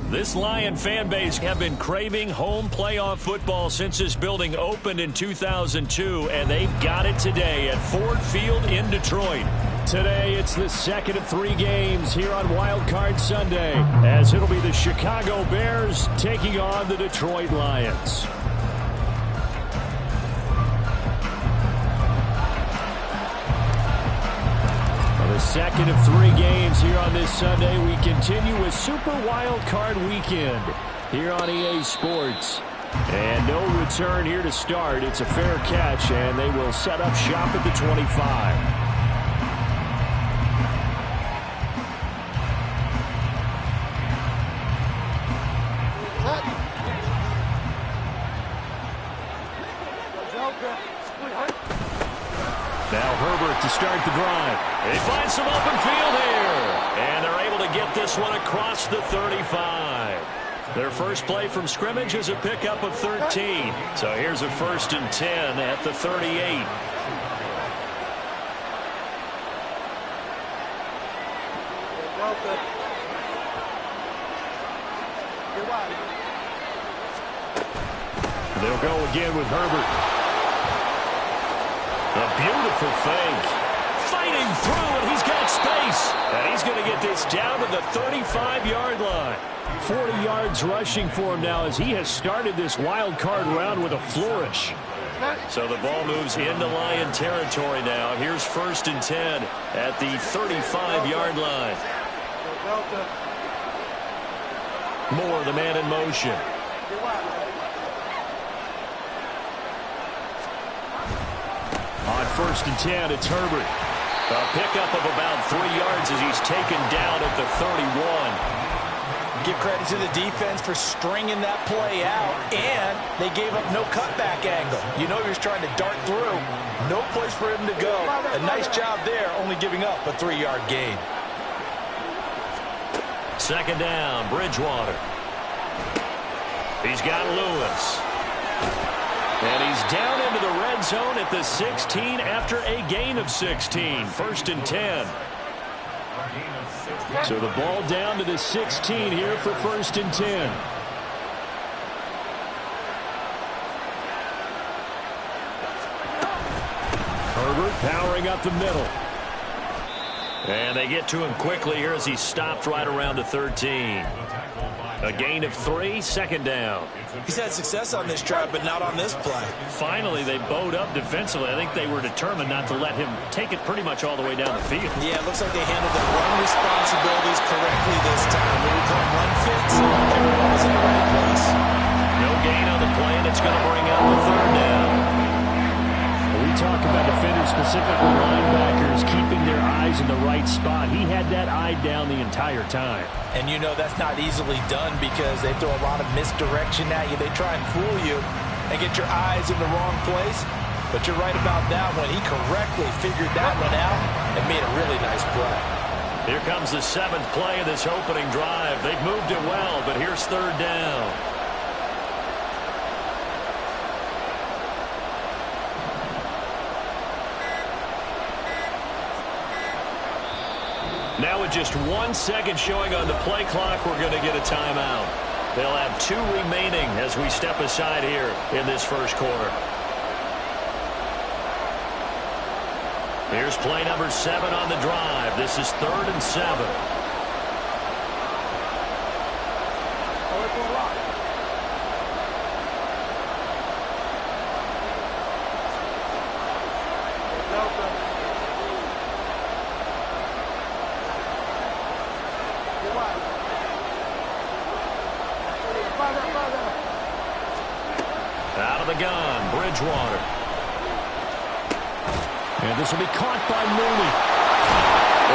This Lion fan base have been craving home playoff football since this building opened in 2002, and they've got it today at Ford Field in Detroit. Today, it's the second of 3 games here on Wild Card Sunday, as it'll be the Chicago Bears taking on the Detroit Lions. The second of 3 games here on this Sunday. We continue with Super Wild Card Weekend here on EA Sports. And no return here to start. It's a fair catch, and they will set up shop at the 25. Now Herbert to start the drive. They find some open field here. And they're able to get this one across the 35. Their first play from scrimmage is a pickup of 13. So here's a 1st and 10 at the 38. They'll go again with Herbert. A beautiful fake. Fighting through, and he's got space. And he's going to get this down to the 35-yard line. 40 yards rushing for him now as he has started this wild card round with a flourish. So the ball moves into Lion territory now. Here's 1st and 10 at the 35-yard line. Moore, the man in motion. On 1st and 10, it's Herbert. A pickup of about 3 yards as he's taken down at the 31. Give credit to the defense for stringing that play out, and they gave up no cutback angle. You know he was trying to dart through. No place for him to go. A nice job there, only giving up a 3-yard gain. 2nd down, Bridgewater. He's got Lewis. And he's down into the red zone at the 16 after a gain of 16. 1st and 10. So the ball down to the 16 here for 1st and 10. Herbert powering up the middle. And they get to him quickly here as he stopped right around the 13. A gain of 3, 2nd down. He's had success on this drive, but not on this play. Finally, they bowed up defensively. I think they were determined not to let him take it pretty much all the way down the field. Yeah, it looks like they handled the run responsibilities correctly this time. When we call run fits, everyone was in the right place. No gain on the play, and it's going to bring out the 3rd down. We talk about defenders, specifically linebackers, keeping their eyes in the right spot. He had that eye down the entire time. And you know that's not easily done because they throw a lot of misdirection at you. They try and fool you and get your eyes in the wrong place. But you're right about that one. He correctly figured that one out and made a really nice play. Here comes the 7th play of this opening drive. They've moved it well, but here's 3rd down. Now with just 1 second showing on the play clock, we're going to get a timeout. They'll have 2 remaining as we step aside here in this 1st quarter. Here's play number 7 on the drive. This is 3rd and 7. Out of the gun, Bridgewater. And this will be caught by Mooney.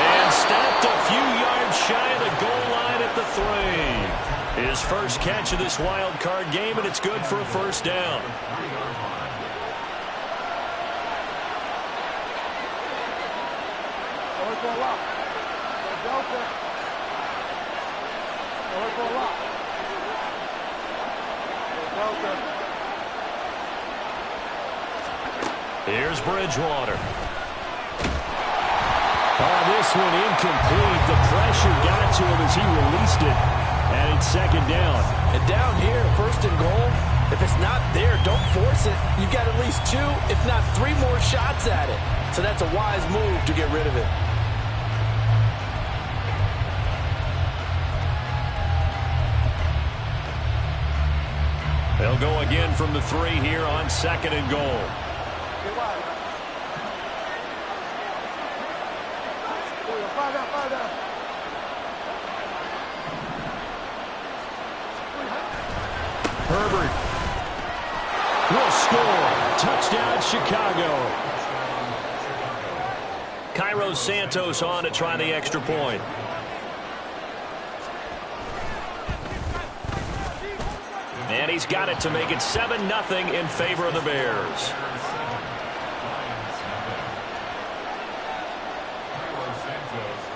And stopped a few yards shy of the goal line at the 3. His first catch of this wild card game, and it's good for a 1st down. Here's Bridgewater. Oh, this one incomplete. The pressure got to him as he released it. And it's second down. And down here, first and goal, if it's not there, don't force it. You've got at least 2, if not 3 more shots at it. So that's a wise move to get rid of it. They'll go again from the 3 here on second and goal. Herbert will score. Touchdown, Chicago. Cairo Santos on to try the extra point. And he's got it to make it 7-0 in favor of the Bears.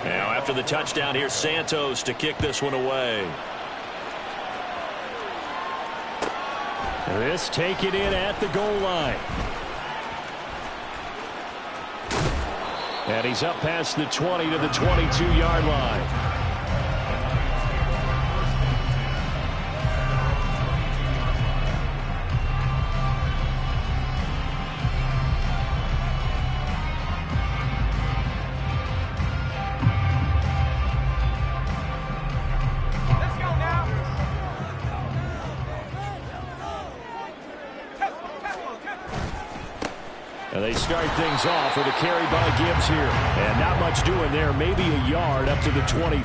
Now after the touchdown, here's Santos to kick this one away. This taken in at the goal line. And he's up past the 20 to the 22-yard line. And they start things off with a carry by Gibbs here. And not much doing there. Maybe a yard up to the 23.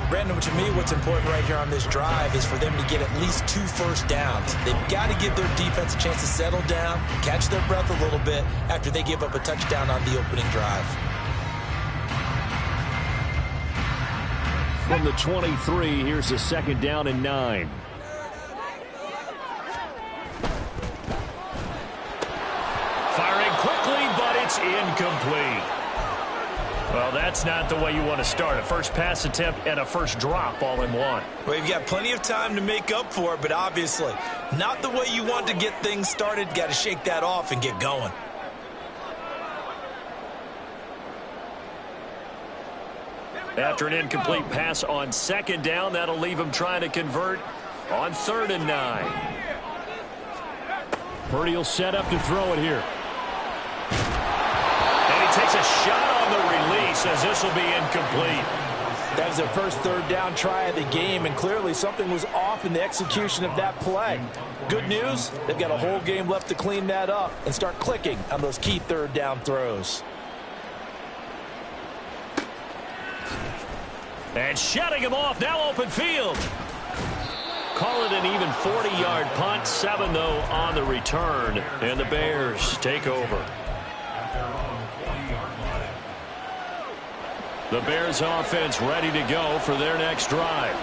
Brandon, to me, what's important right here on this drive is for them to get at least 2 first downs. They've got to give their defense a chance to settle down, catch their breath a little bit after they give up a touchdown on the opening drive. From the 23, here's a second down and 9. Firing quickly, but it's incomplete. Well, that's not the way you want to start. A first pass attempt and a first drop all in one. Well, you've got plenty of time to make up for it, but obviously not the way you want to get things started. Got to shake that off and get going. After an incomplete pass on second down, that'll leave him trying to convert on 3rd and 9. Purdy will set up to throw it here. And he takes a shot on the release as this will be incomplete. That was their first 3rd down try of the game, and clearly something was off in the execution of that play. Good news, they've got a whole game left to clean that up and start clicking on those key 3rd down throws. And shutting him off, now open field. Call it an even 40-yard punt, 7 though on the return, and the Bears take over. The Bears offense ready to go for their next drive.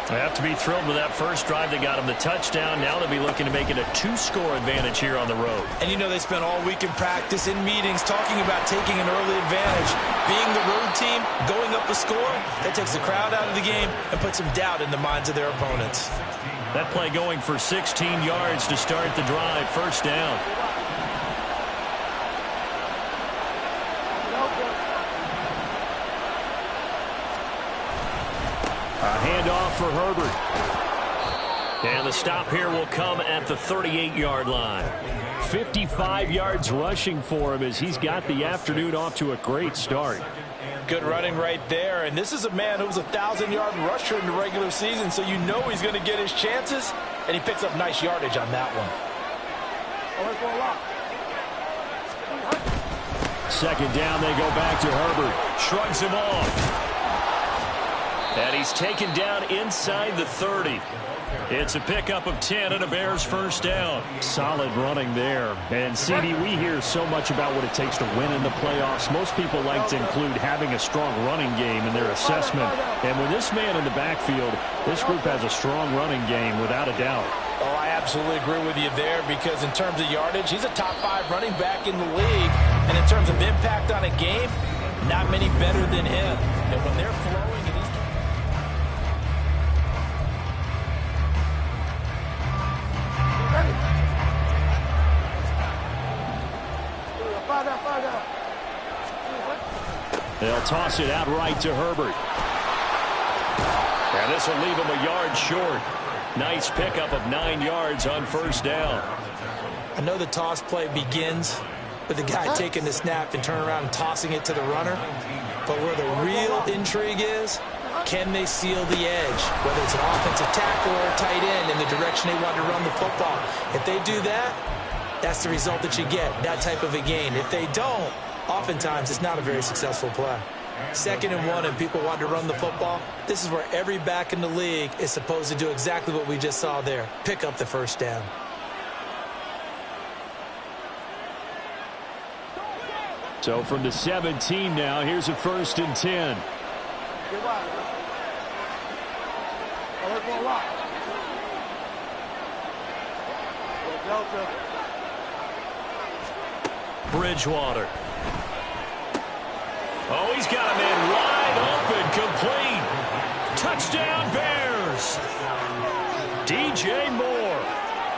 They have to be thrilled with that first drive that got them the touchdown. Now they'll be looking to make it a 2-score advantage here on the road. And you know they spent all week in practice, in meetings, talking about taking an early advantage. Being the road team, going up a score, that takes the crowd out of the game and puts some doubt in the minds of their opponents. That play going for 16 yards to start the drive, first down. A handoff for Herbert. And the stop here will come at the 38-yard line. 55 yards rushing for him as he's got the afternoon off to a great start. Good running right there. And this is a man who was a 1,000-yard rusher in the regular season, so you know he's going to get his chances. And he picks up nice yardage on that one. Second down, they go back to Herbert. Shrugs him off. And he's taken down inside the 30. It's a pickup of 10 and a Bears first down. Solid running there. And, CD, we hear so much about what it takes to win in the playoffs. Most people like to include having a strong running game in their assessment. And with this man in the backfield, this group has a strong running game without a doubt. Oh, I absolutely agree with you there because in terms of yardage, he's a top 5 running back in the league. And in terms of impact on a game, Not many better than him. And when they're flowing, it is... They'll toss it out right to Herbert. And this will leave him a yard short. Nice pickup of 9 yards on first down. I know the toss play begins with the guy taking the snap and turning around and tossing it to the runner. But where the real intrigue is, can they seal the edge? Whether it's an offensive tackle or a tight end in the direction they want to run the football. If they do that, that's the result that you get, that type of a gain. If they don't, oftentimes it's not a very successful play. 2nd and 1 and people want to run the football. This is where every back in the league is supposed to do exactly what we just saw there. Pick up the first down. So from the 17 now, here's a 1st and 10. Bridgewater. Oh, he's got a man wide open, complete. Touchdown, Bears. DJ Moore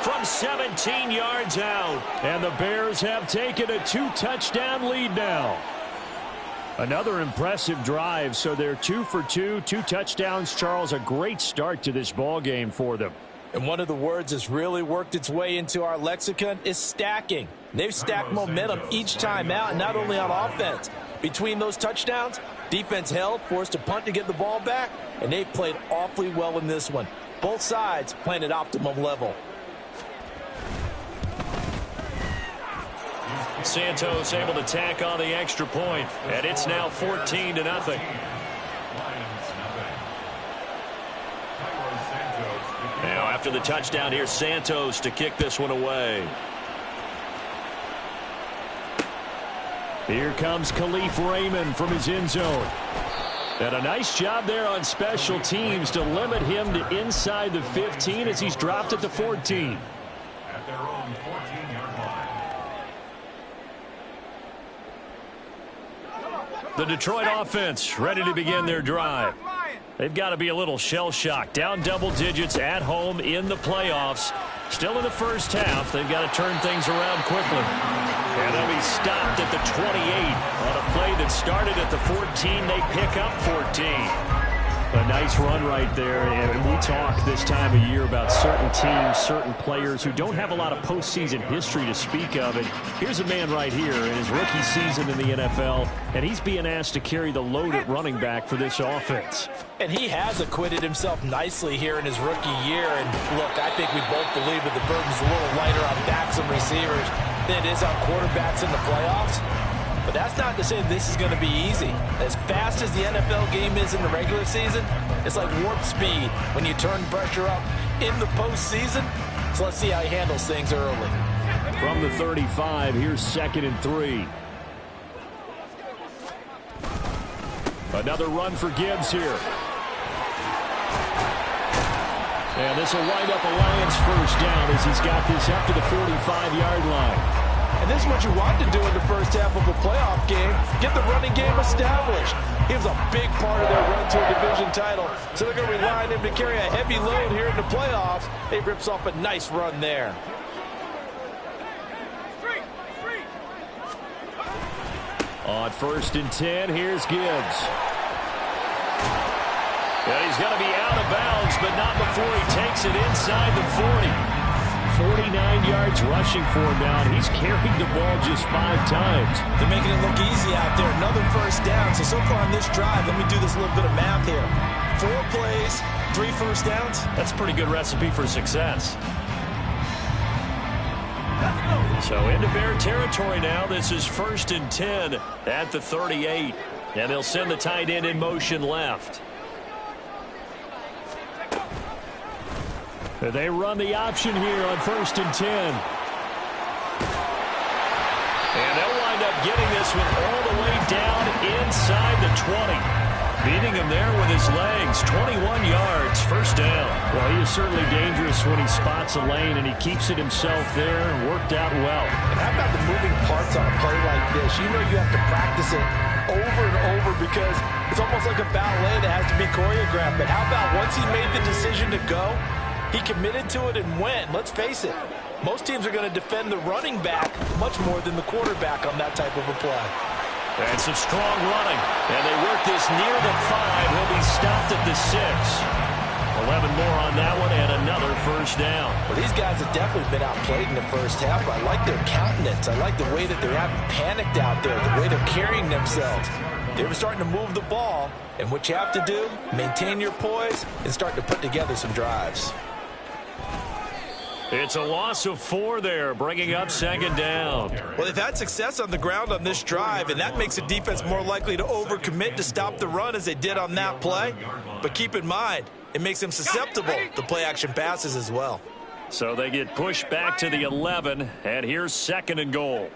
from 17 yards out. And the Bears have taken a 2-touchdown lead now. Another impressive drive, so they're 2 for 2, 2 touchdowns. Charles, a great start to this ball game for them. And one of the words that's really worked its way into our lexicon is stacking. They've stacked momentum each time out, and not only on offense. Between those touchdowns, defense held, forced a punt to get the ball back, and they played awfully well in this one. Both sides playing at optimum level. Santos able to tack on the extra point, and it's now 14-0. Now after the touchdown, here's Santos to kick this one away. Here comes Khalif Raymond from his end zone. And a nice job there on special teams to limit him to inside the 15 as he's dropped at the 14. At their own 14-yard line. The Detroit offense ready to begin their drive. They've got to be a little shell-shocked. Down double digits at home in the playoffs. Still in the first half. They've got to turn things around quickly. And they'll be stopped at the 28 on a play that started at the 14. They pick up 14. A nice run right there. And we talk this time of year about certain teams, certain players who don't have a lot of postseason history to speak of. And here's a man right here in his rookie season in the NFL, and he's being asked to carry the load at running back for this offense. And he has acquitted himself nicely here in his rookie year. And look, I think we both believe that the burden's a little lighter on backs and receivers than it is on quarterbacks in the playoffs. But that's not to say this is going to be easy. As fast as the NFL game is in the regular season, it's like warp speed when you turn pressure up in the postseason. So let's see how he handles things early. From the 35, here's 2nd and 3. Another run for Gibbs here. And this will wind up a Lions first down as he's got this up to the 45-yard line. And this is what you want to do in the first half of a playoff game. Get the running game established. He was a big part of their run to a division title. So they're going to rely on him to carry a heavy load here in the playoffs. He rips off a nice run there. On 1st and 10, here's Gibbs. Yeah, he's going to be out of bounds, but not before he takes it inside the 40. 49 yards rushing for him now, and he's carried the ball just 5 times. They're making it look easy out there. Another first down. So far on this drive, let me do this little bit of math here. 4 plays, 3 first downs. That's a pretty good recipe for success. So into Bear territory now. This is 1st and 10 at the 38. And they'll send the tight end in motion left. They run the option here on 1st and 10. And they'll wind up getting this one all the way down inside the 20. Beating him there with his legs. 21 yards, first down. Well, he is certainly dangerous when he spots a lane, and he keeps it himself there and worked out well. And how about the moving parts on a play like this? You know you have to practice it over and over because it's almost like a ballet that has to be choreographed. But how about once he made the decision to go, he committed to it and went. Let's face it, most teams are going to defend the running back much more than the quarterback on that type of a play. And some strong running. And they work this near the 5. He'll be stopped at the 6. 11 more on that one and another first down. Well, these guys have definitely been outplayed in the first half. I like their countenance. I like the way that they haven't panicked out there, the way they're carrying themselves. They were starting to move the ball, and what you have to do, maintain your poise and start to put together some drives. It's a loss of 4 there, bringing up second down. Well, they've had success on the ground on this drive, and that makes the defense more likely to overcommit to stop the run as they did on that play. But keep in mind, it makes them susceptible to play-action passes as well. So they get pushed back to the 11, and here's second and goal.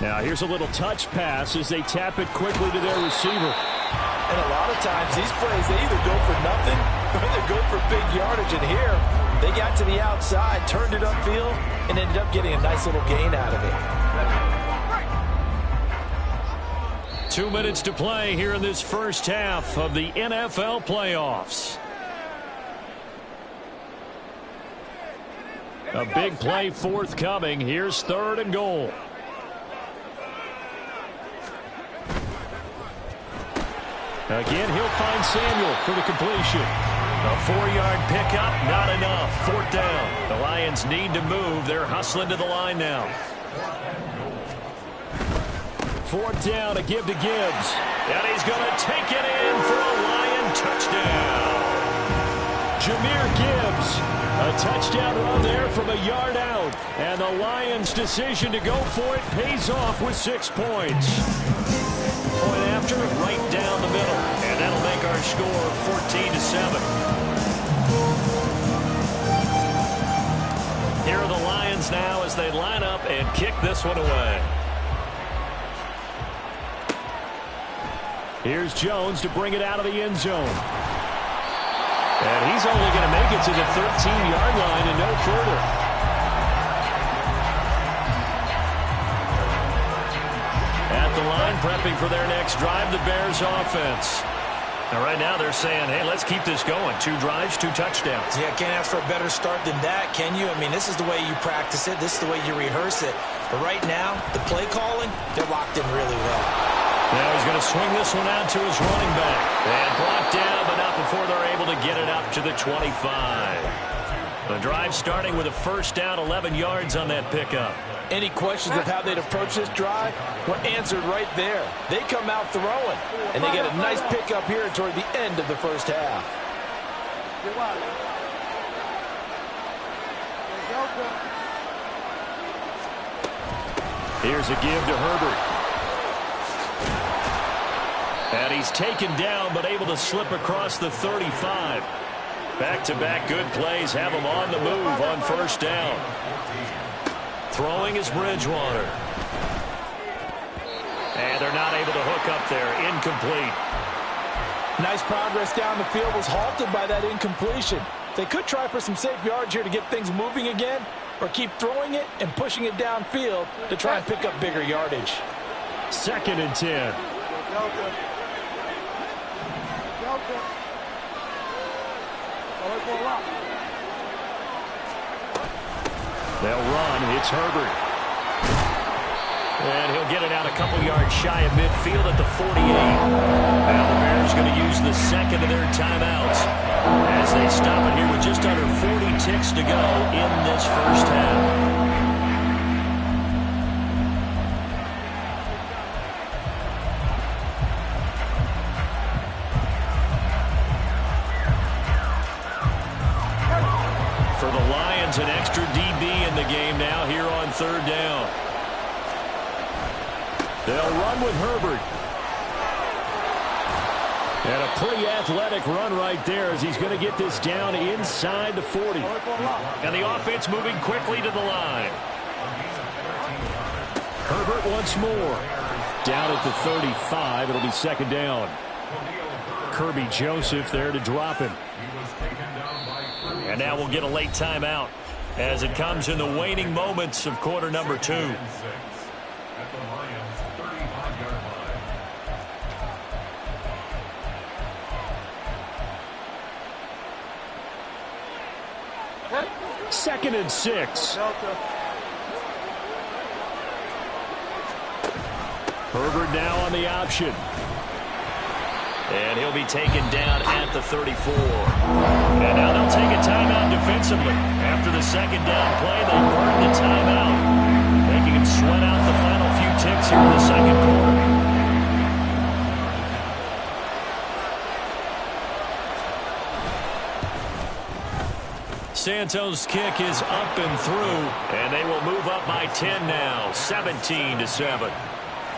Now here's a little touch pass as they tap it quickly to their receiver. And a lot of times these plays, they either go for nothing or they go for big yardage. And here, they got to the outside, turned it upfield, and ended up getting a nice little gain out of it. 2 minutes to play here in this first half of the NFL playoffs. A big play forthcoming. Here's third and goal. Again, he'll find Samuel for the completion. A 4-yard pickup, not enough. Fourth down. The Lions need to move. They're hustling to the line now. Fourth down, a give to Gibbs. And he's going to take it in for a Lion touchdown. Jahmyr Gibbs, a touchdown run there from a yard out. And the Lions' decision to go for it pays off with 6 points. Point after, right down the middle. And that'll make our score 14-7. Here are the Lions now as they line up and kick this one away. Here's Jones to bring it out of the end zone. And he's only going to make it to the 13-yard line and no further. At the line, prepping for their next drive, the Bears offense. Now, right now they're saying, hey, let's keep this going. 2 drives, 2 touchdowns. Yeah, can't ask for a better start than that, can you? I mean, this is the way you practice it. This is the way you rehearse it. But right now, the play calling, they're locked in really well. Now he's going to swing this one out to his running back. And blocked down, but not before they're able to get it up to the 25. The drive starting with a first down, 11 yards on that pickup. Any questions of how they'd approach this drive were answered right there. They come out throwing, and they get a nice pickup here toward the end of the first half. Here's a give to Herbert. And he's taken down, but able to slip across the 35. Back-to-back good plays have him on the move on first down. Throwing is Bridgewater. And they're not able to hook up there. Incomplete. Nice progress down the field was halted by that incompletion. They could try for some safe yards here to get things moving again, or keep throwing it and pushing it downfield to try and pick up bigger yardage. 2nd and 10. They'll run. It's Herbert. And he'll get it out a couple yards shy of midfield at the 48. Now the Bears going to use the second of their timeouts as they stop it here with just under 40 ticks to go in this first half. For the Lions, an extra DB in the game now here on third down. They'll run with Herbert. And a pretty athletic run right there as he's going to get this down inside the 40. And the offense moving quickly to the line. Herbert once more. Down at the 35. It'll be second down. Kirby Joseph there to drop him. And now we'll get a late timeout as it comes in the waning moments of quarter number 2. 2nd and 6. Herbert now on the option. And he'll be taken down at the 34. And now they'll take a timeout defensively. After the 2nd down play, they burn the timeout, making him sweat out the final few ticks here in the 2nd quarter. Santos' kick is up and through, and they will move up by 10 now, 17-7.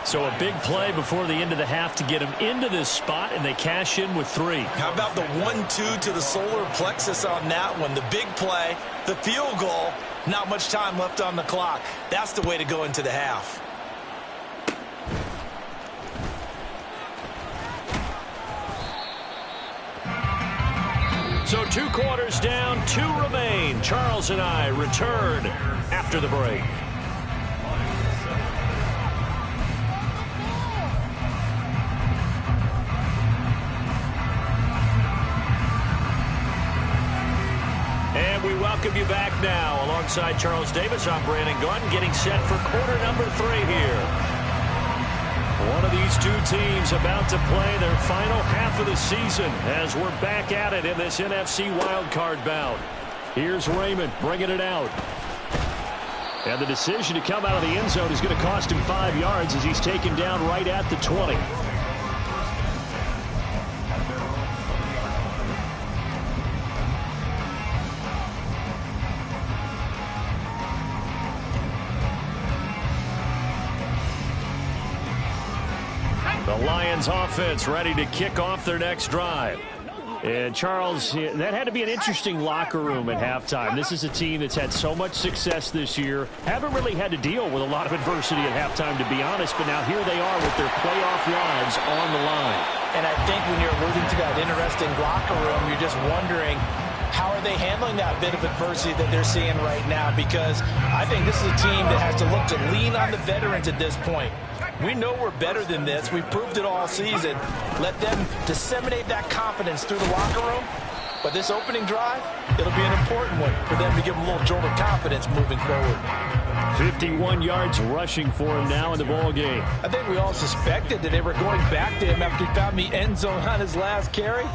So a big play before the end of the half to get them into this spot, and they cash in with 3. How about the 1-2 to the solar plexus on that one? The big play, the field goal, not much time left on the clock. That's the way to go into the half. So 2 quarters down, 2 remain. Charles and I return after the break. And we welcome you back now. Alongside Charles Davis, I'm Brandon Gunn, getting set for quarter number 3 here. One of these two teams about to play their final half of the season as we're back at it in this NFC wildcard bout. Here's Raymond bringing it out. And the decision to come out of the end zone is going to cost him 5 yards as he's taken down right at the 20. The Lions offense ready to kick off their next drive. And Charles, that had to be an interesting locker room at halftime. This is a team that's had so much success this year. Haven't really had to deal with a lot of adversity at halftime, to be honest. But now here they are with their playoff lives on the line. And I think when you're alluding to that interesting locker room, you're just wondering, how are they handling that bit of adversity that they're seeing right now? Because I think this is a team that has to look to lean on the veterans at this point. We know we're better than this. We've proved it all season. Let them disseminate that confidence through the locker room. But this opening drive, it'll be an important one for them to give them a little jolt of confidence moving forward. 51 yards rushing for him now in the ball game. I think we all suspected that they were going back to him after he found the end zone on his last carry.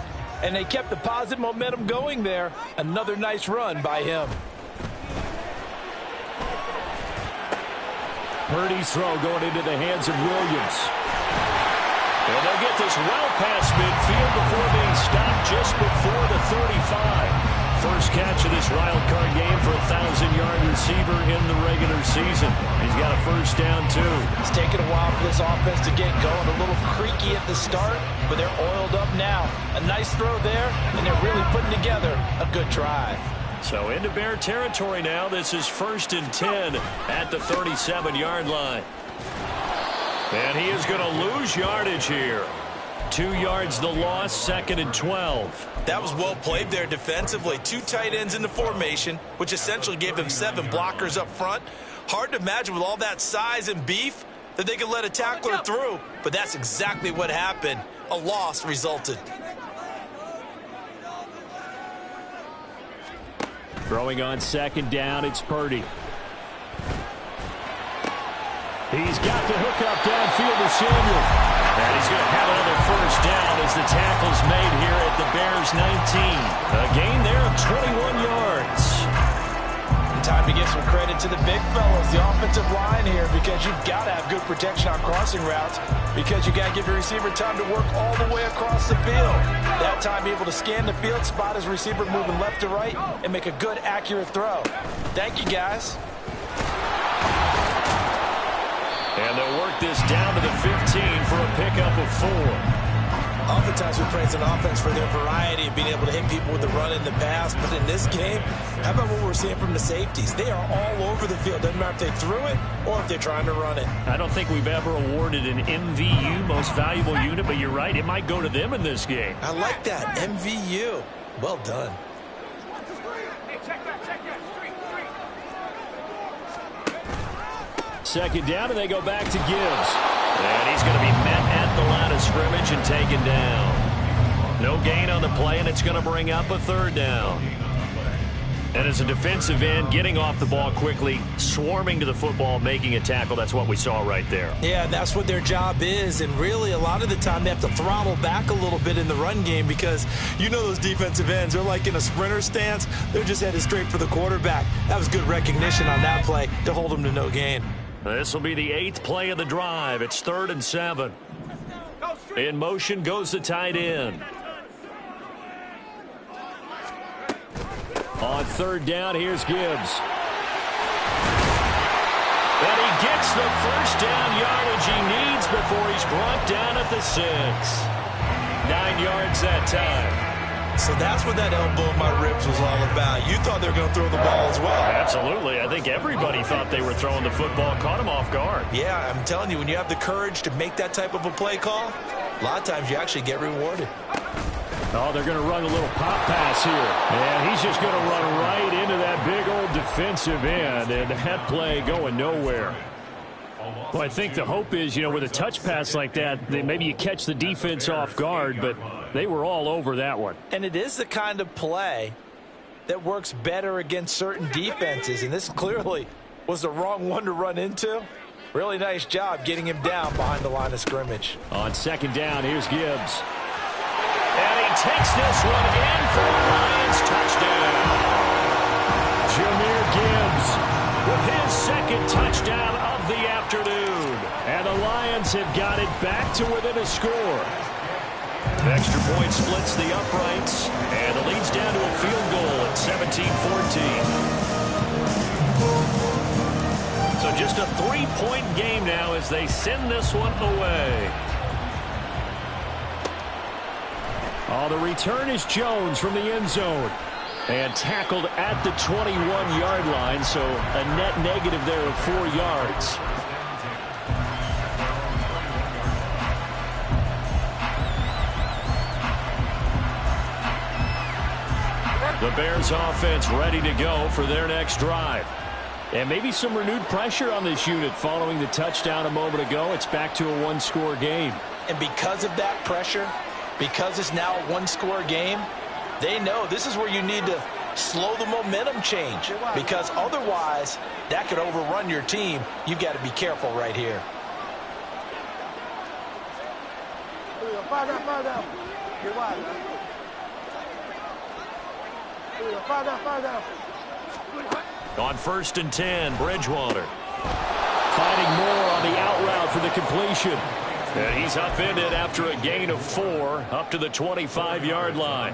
And they kept the positive momentum going there. Another nice run by him. Purdy's throw going into the hands of Williams. And they'll get this well past midfield before being stopped just before the 35. First catch of this wild card game for a 1,000-yard receiver in the regular season. He's got a first down, too. It's taken a while for this offense to get going. A little creaky at the start, but they're oiled up now. A nice throw there, and they're really putting together a good drive. So into Bear territory now. This is 1st and 10 at the 37-yard line. And he is going to lose yardage here. 2 yards the loss, 2nd and 12. That was well played there defensively. 2 tight ends in the formation, which essentially gave them 7 blockers up front. Hard to imagine with all that size and beef that they could let a tackler through. But that's exactly what happened. A loss resulted. Throwing on 2nd down, it's Purdy. He's got the hook up downfield to Samuel. And he's going to have another first down as the tackle's made here at the Bears 19. A gain there of 21 yards. And time to give some credit to the big fellas, the offensive line here, because you've got to have good protection on crossing routes, because you got to give your receiver time to work all the way across the field. That time able to scan the field, spot his receiver moving left to right, and make a good, accurate throw. Thank you, guys. And they'll work this down to the 15 for a pickup of 4. Oftentimes we praise an offense for their variety of being able to hit people with the run in the pass, but in this game, how about what we're seeing from the safeties? They are all over the field. Doesn't matter if they threw it or if they're trying to run it. I don't think we've ever awarded an MVU, most valuable unit, but you're right, it might go to them in this game. I like that, MVU. Well done. Second down, and they go back to Gibbs. And he's going to be met at the line of scrimmage and taken down. No gain on the play, and it's going to bring up a 3rd down. And as a defensive end, getting off the ball quickly, swarming to the football, making a tackle, that's what we saw right there. Yeah, that's what their job is. And really, a lot of the time, they have to throttle back a little bit in the run game because you know those defensive ends, they're like in a sprinter stance. They're just headed straight for the quarterback. That was good recognition on that play to hold them to no gain. This will be the 8th play of the drive. It's 3rd and 7. In motion goes the tight end. On 3rd down, here's Gibbs. And he gets the first down yardage he needs before he's brought down at the 6. 9 yards that time. So that's what that elbow in my ribs was all about. You thought they were going to throw the ball as well. Absolutely. I think everybody thought they were throwing the football, caught him off guard. Yeah, I'm telling you, when you have the courage to make that type of a play call, a lot of times you actually get rewarded. Oh, they're going to run a little pop pass here. And he's just going to run right into that big old defensive end. And that play going nowhere. Well, I think the hope is, with a touch pass like that, maybe you catch the defense off guard, but they were all over that one. And it is the kind of play that works better against certain defenses. And this clearly was the wrong one to run into. Really nice job getting him down behind the line of scrimmage. On 2nd down, here's Gibbs. And he takes this one in for a Lions touchdown. Jahmyr Gibbs with his 2nd touchdown of the afternoon. And the Lions have got it back to within a score. The extra point splits the uprights, and the lead's down to a field goal at 17-14. So just a 3-point game now as they send this one away. Oh, the return is Jones from the end zone. And tackled at the 21-yard line, so a net negative there of 4 yards. The Bears offense ready to go for their next drive. And maybe some renewed pressure on this unit following the touchdown a moment ago. It's back to a 1-score game. And because of that pressure, because it's now a 1-score game, they know this is where you need to slow the momentum change, because otherwise that could overrun your team. You've got to be careful right here. On 1st and 10, Bridgewater. Finding more on the out route for the completion. And he's upended after a gain of 4 up to the 25-yard line.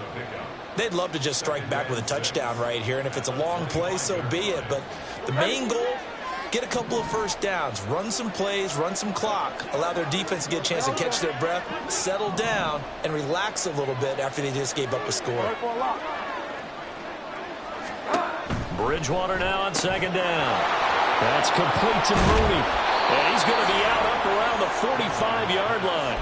They'd love to just strike back with a touchdown right here, and if it's a long play, so be it. But the main goal, get a couple of first downs, run some plays, run some clock, allow their defense to get a chance to catch their breath, settle down, and relax a little bit after they just gave up a score. Bridgewater now on 2nd down. That's complete to Mooney. And he's going to be out up around the 45-yard line.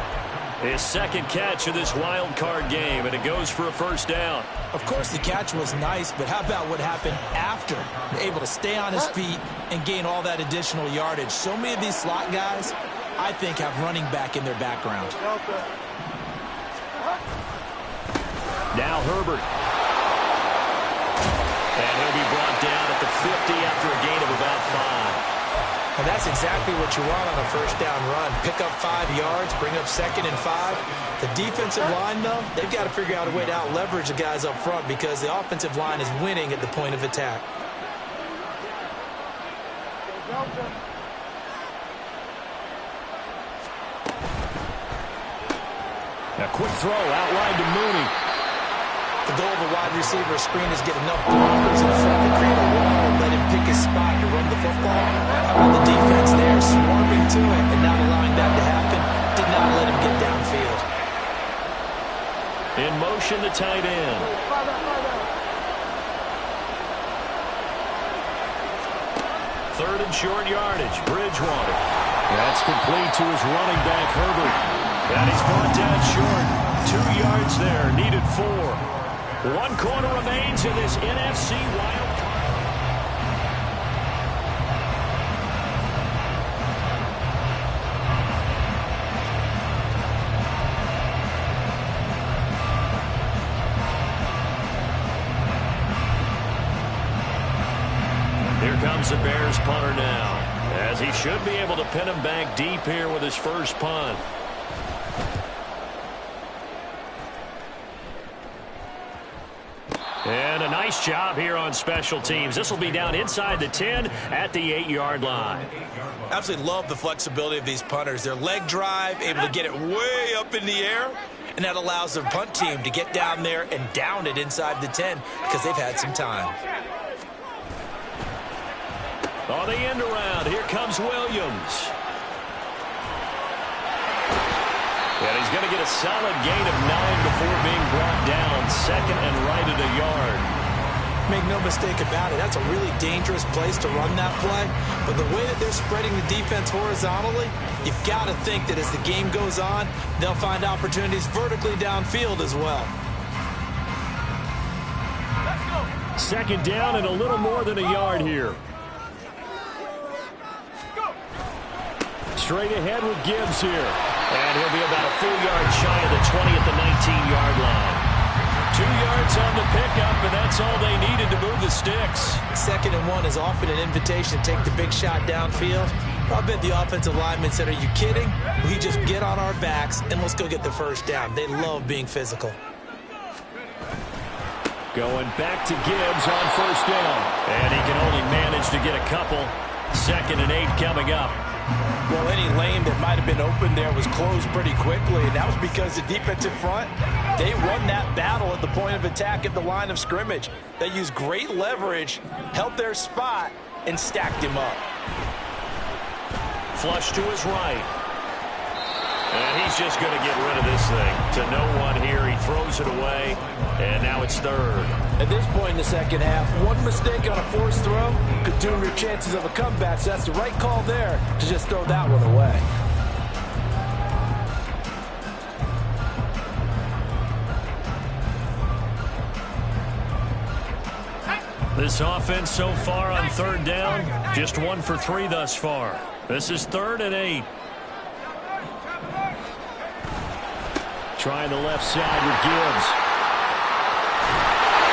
His 2nd catch of this wild card game, and it goes for a first down. Of course, the catch was nice, but how about what happened after? Able to stay on his feet and gain all that additional yardage. So many of these slot guys, I think, have running back in their background. Now Herbert. And he'll be brought down at the 50 after a gain of about 5. And that's exactly what you want on a first down run. Pick up 5 yards, bring up 2nd and 5. The defensive line, though, they've got to figure out a way to out-leverage the guys up front because the offensive line is winning at the point of attack. A quick throw outlined to Mooney. The goal of a wide receiver screen is get enough blockers in front to create a wall, let him pick his spot to run the football. How about the defense there, swarming to it and not allowing that to happen? Did not let him get downfield. In motion, the tight end. Third and short yardage, Bridgewater. That's complete to his running back, Herbert. And he's brought down short. 2 yards there, needed 4. 1 quarter remains in this NFC wild card. comes the Bears punter now, as he should be able to pin him back deep here with his first punt. And a nice job here on special teams. This will be down inside the 10 at the 8-yard line. Absolutely love the flexibility of these punters. Their leg drive, able to get it way up in the air, and that allows the punt team to get down there and down it inside the 10 because they've had some time. On the end around, here comes Williams. And he's going to get a solid gain of 9 before being brought down. Second and right at a yard. Make no mistake about it, that's a really dangerous place to run that play. But the way that they're spreading the defense horizontally, you've got to think that as the game goes on, they'll find opportunities vertically downfield as well. Second down and a little more than a yard here. Straight ahead with Gibbs here. And he'll be about a full yard shy of the 20 at the 19-yard line. 2 yards on the pickup, and that's all they needed to move the sticks. 2nd and 1 is often an invitation to take the big shot downfield. I bet the offensive lineman said, are you kidding? We just get on our backs and let's go get the first down. They love being physical. Going back to Gibbs on first down. And he can only manage to get a couple. 2nd and 8 coming up. Well, any lane that might have been open there was closed pretty quickly, and that was because the defensive front, they won that battle at the point of attack at the line of scrimmage. They used great leverage, held their spot, and stacked him up. Flush to his right. And he's just going to get rid of this thing to no one here. He throws it away, and now it's 3rd. At this point in the second half, one mistake on a forced throw could doom your chances of a comeback, so that's the right call there to just throw that one away. This offense so far on 3rd down, just 1 for 3 thus far. This is 3rd and 8. Trying the left side with Gibbs.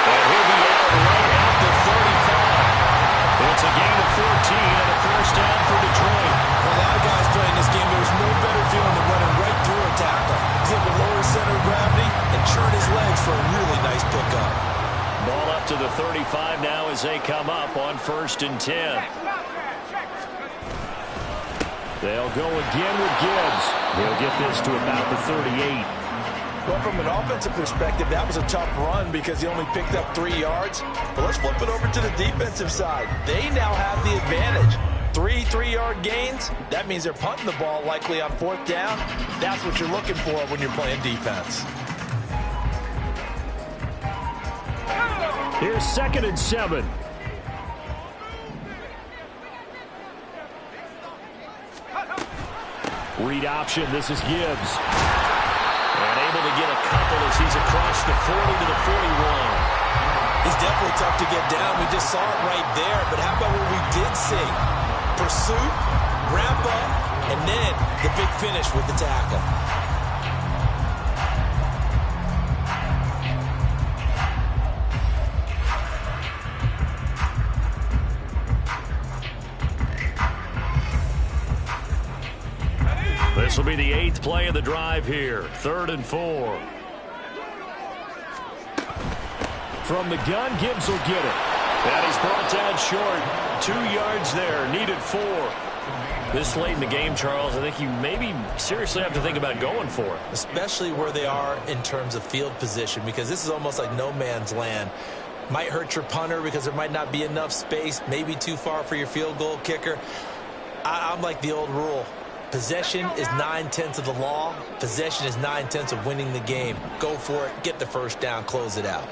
And he'll be out right at the 35. It's a gain of 14 and a first down for Detroit. For a lot of guys playing this game, there's no better feeling than running right through a tackle. He's able to lower his center of gravity and churn his legs for a really nice pickup. Ball up to the 35 now as they come up on 1st and 10. They'll go again with Gibbs. He'll get this to about the 38. Well, from an offensive perspective, that was a tough run because he only picked up 3 yards. But let's flip it over to the defensive side. They now have the advantage. 3 3-yard gains. That means they're punting the ball likely on 4th down. That's what you're looking for when you're playing defense. Here's 2nd and 7. Read option. This is Gibbs. And able to get a couple as he's across the 40 to the 41. He's definitely tough to get down. We just saw it right there. But how about what we did see? Pursuit, wrap up, and then the big finish with the tackle. This will be the 8th play of the drive here. 3rd and 4. From the gun, Gibbs will get it. And he's brought down short. 2 yards there. Needed 4. This late in the game, Charles, I think you maybe seriously have to think about going for it. Especially where they are in terms of field position, because this is almost like no man's land. Might hurt your punter because there might not be enough space, maybe too far for your field goal kicker. I'm like the old rule. Possession is 9/10 of the law. Possession is 9/10 of winning the game. Go for it. Get the first down. Close it out.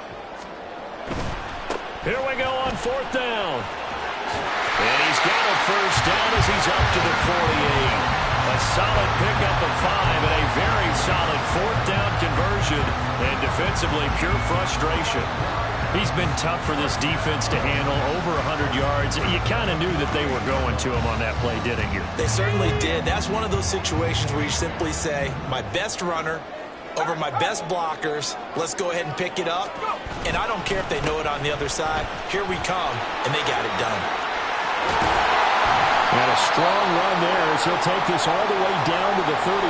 Here we go on 4th down. And he's got a first down as he's up to the 48. A solid pickup of 5 and a very solid 4th down conversion. And defensively, pure frustration. He's been tough for this defense to handle, over 100 yards. You kind of knew that they were going to him on that play, didn't you? They certainly did. That's one of those situations where you simply say, my best runner over my best blockers, let's go ahead and pick it up. And I don't care if they know it on the other side. Here we come, and they got it done. a strong run there as he'll take this all the way down to the 35.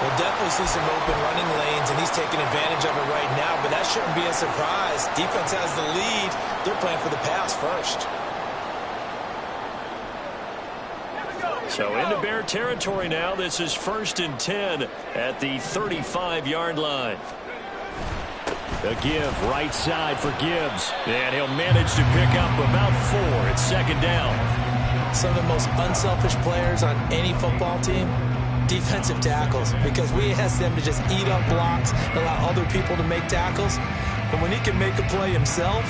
We'll definitely see some open running lanes, and he's taking advantage of it right now, but that shouldn't be a surprise. Defense has the lead. They're playing for the pass first. So into Bear territory now. This is 1st and 10 at the 35-yard line. A give right side for Gibbs. And he'll manage to pick up about 4 at 2nd down. Some of the most unselfish players on any football team, defensive tackles, because we ask them to just eat up blocks, allow other people to make tackles. But when he can make a play himself,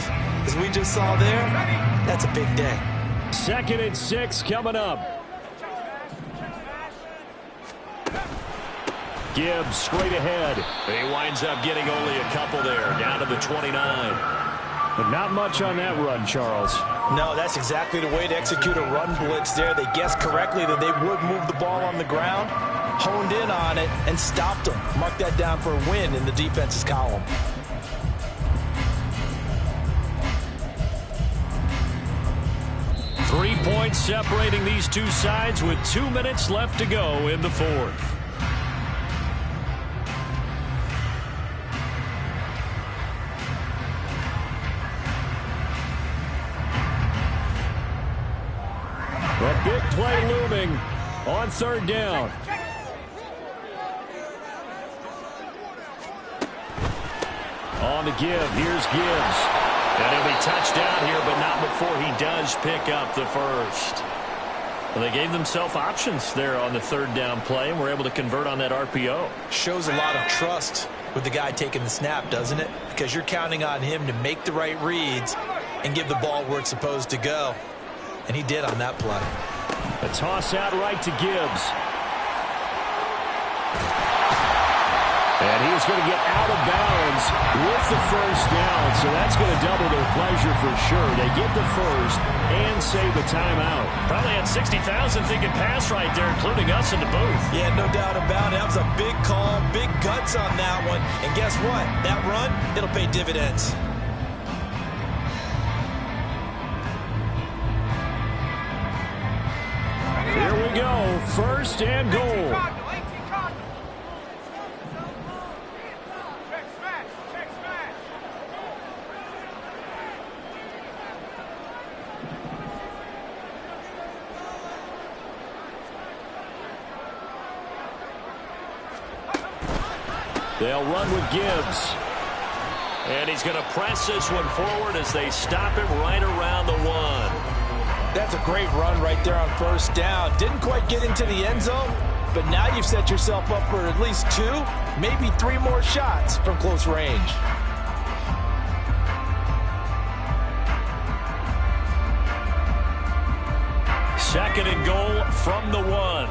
as we just saw there, that's a big day. 2nd and 6 coming up. Gibbs straight ahead. He winds up getting only a couple there, down to the 29. But not much on that run, Charles. No, that's exactly the way to execute a run blitz there. They guessed correctly that they would move the ball on the ground, honed in on it, and stopped them. Mark that down for a win in the defense's column. Three points separating these two sides with 2 minutes left to go in the 4th. A big play looming on 3rd down. On the give, here's Gibbs. And he'll be touched down here, but not before he does pick up the first. Well, they gave themselves options there on the 3rd down play, and were able to convert on that RPO. Shows a lot of trust with the guy taking the snap, doesn't it? Because you're counting on him to make the right reads and give the ball where it's supposed to go. And he did on that play. A toss out right to Gibbs. And he's going to get out of bounds with the 1st down. So that's going to double their pleasure for sure. They get the first and save the timeout. Probably had 60,000 thinking pass right there, including us in the booth. Yeah, no doubt about it. That was a big call, big guts on that one. And guess what? That run, it'll pay dividends. Here we go, 1st and goal. They'll run with Gibbs. And he's going to press this one forward as they stop him right around the 1. That's a great run right there on 1st down. Didn't quite get into the end zone, but now you've set yourself up for at least 2, maybe 3 more shots from close range. Second and goal from the 1.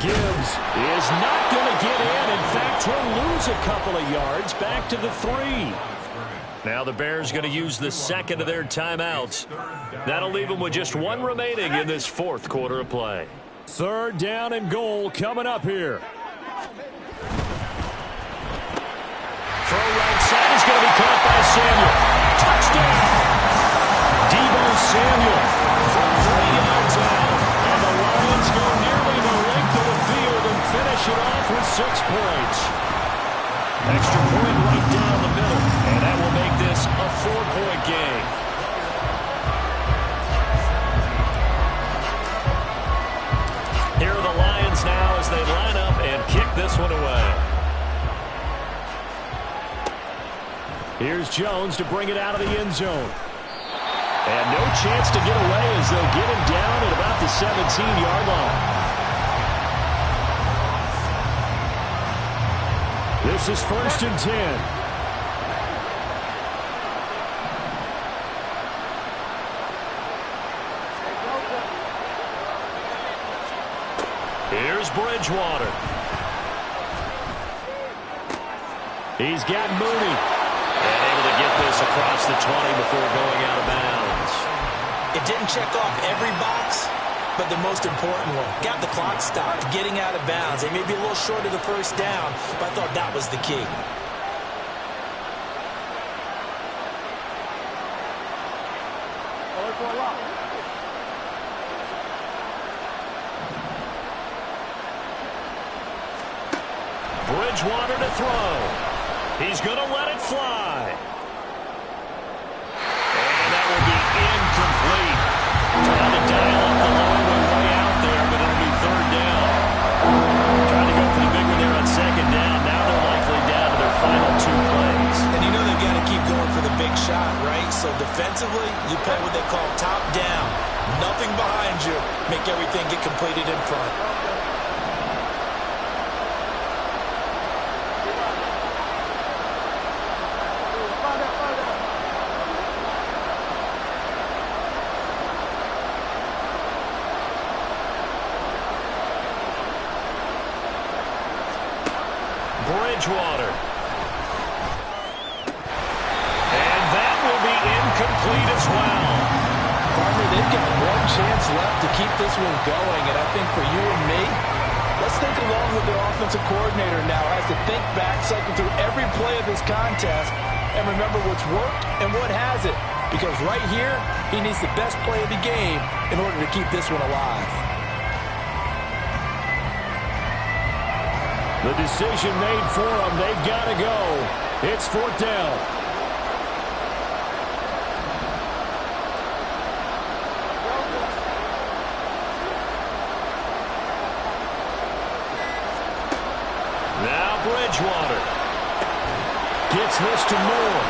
Gibbs is not going to get in. In fact, he'll lose a couple of yards back to the 3. Now the Bears going to use the 2nd of their timeouts. That'll leave them with just 1 remaining in this 4th quarter of play. 3rd down and goal coming up here. Throw right side is going to be caught by Samuel. Touchdown! Deebo Samuel from 3 yards out. And the Lions go nearly the length of the field and finish it off with 6 points. Extra point right down the middle. And that will make this a 4-point game. Here are the Lions now as they line up and kick this one away. Here's Jones to bring it out of the end zone. And no chance to get away as they'll get him down at about the 17-yard line. This is 1st and 10. Here's Bridgewater. He's got Mooney. And able to get this across the 20 before going out of bounds. It didn't check off every box, but the most important one. Got the clock stopped, getting out of bounds. They may be a little short of the 1st down, but I thought that was the key. Bridgewater to throw. He's going to let it fly. And that will be incomplete. Trying to dial up the long way out there, but it'll be third down. Trying to go for the big one there on second down. Now they're likely down to their final 2 plays. And you know they've got to keep going for the big shot, right? So defensively, you play what they call top down. Nothing behind you. Make everything get completed in front. Bridgewater. And that will be incomplete as well. Partner, they've got one chance left to keep this one going, and I think for you and me, let's think along with their offensive coordinator now has to think back, cycle through every play of this contest, and remember what's worked and what hasn't. Because right here, he needs the best play of the game in order to keep this one alive. The decision made for them. They've got to go. It's 4th down. Now Bridgewater gets this to Moore.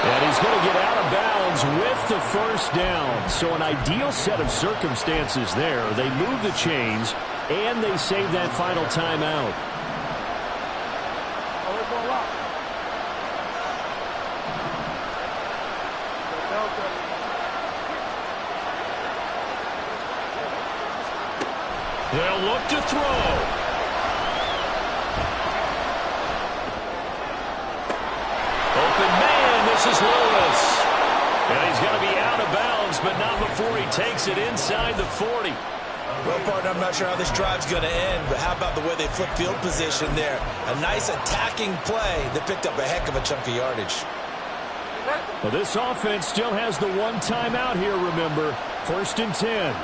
And he's going to get out of bounds with the first down. So an ideal set of circumstances there. They move the chains, and they save that final timeout. They'll look to throw. Open man, this is Lewis. And he's going to be out of bounds, but not before he takes it inside the 40. Well, partner, I'm not sure how this drive's going to end, but how about the way they flip field position there? A nice attacking play that picked up a heck of a chunk of yardage. Well, this offense still has the one timeout here, remember. 1st and 10.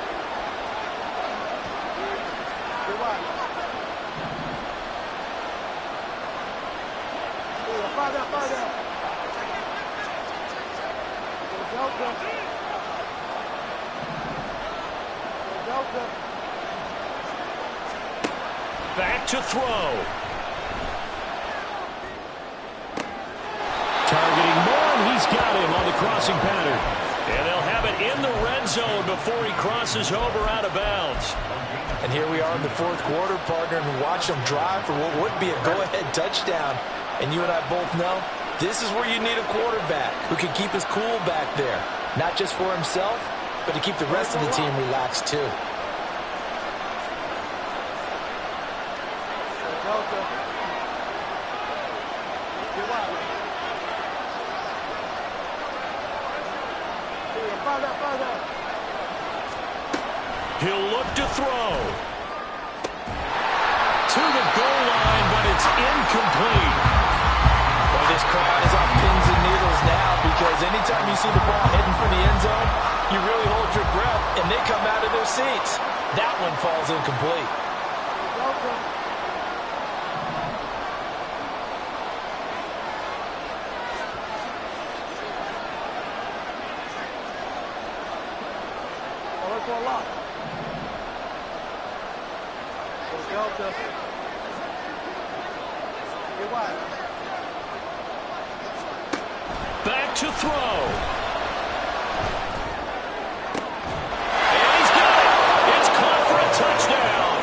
Back to throw. Targeting Moore, and he's got him on the crossing pattern. And they'll have it in the red zone before he crosses over out of bounds. And here we are in the 4th quarter, partner, and watch them drive for what would be a go-ahead touchdown. And you and I both know this is where you need a quarterback who can keep his cool back there. Not just for himself, but to keep the rest of the team relaxed too. He'll look to throw. To the goal line, but it's incomplete. Well, this crowd is on pins and needles now because anytime you see the ball heading for the end zone, you really hold your breath, and they come out of their seats. That one falls incomplete. Back to throw. And he's got it. It's caught for a touchdown.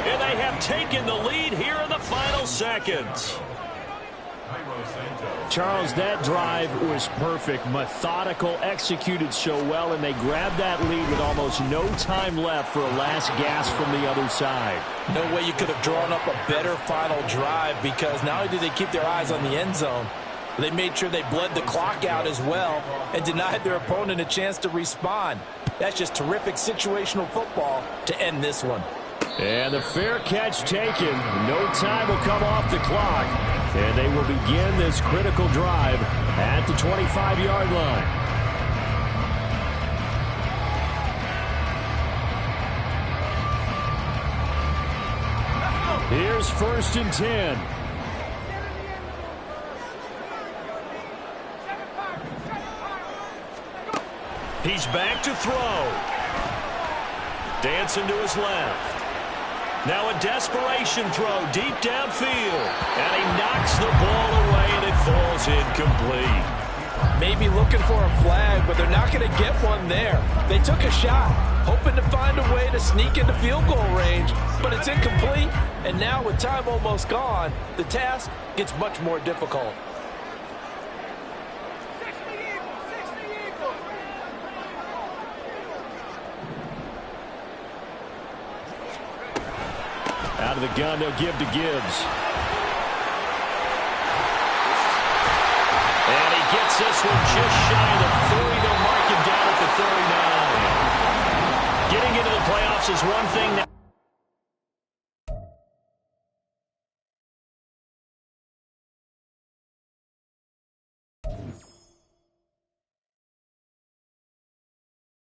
And they have taken the lead here in the final seconds. Charles, that drive was perfect, methodical, executed so well, and they grabbed that lead with almost no time left for a last gasp from the other side. No way you could have drawn up a better final drive because not only did they keep their eyes on the end zone, they made sure they bled the clock out as well and denied their opponent a chance to respond. That's just terrific situational football to end this one. And the fair catch taken. No time will come off the clock. And they will begin this critical drive at the 25-yard line. Here's 1st and 10. He's back to throw. Dancing to his left. Now a desperation throw deep downfield. And he knocks the ball away, and it falls incomplete. Maybe looking for a flag, but they're not going to get one there. They took a shot, hoping to find a way to sneak into field goal range, but it's incomplete. And now with time almost gone, the task gets much more difficult. Out of the gun, they'll give to Gibbs. And he gets this one just shy of 30. They'll mark him down at the 39. Getting into the playoffs is one thing now.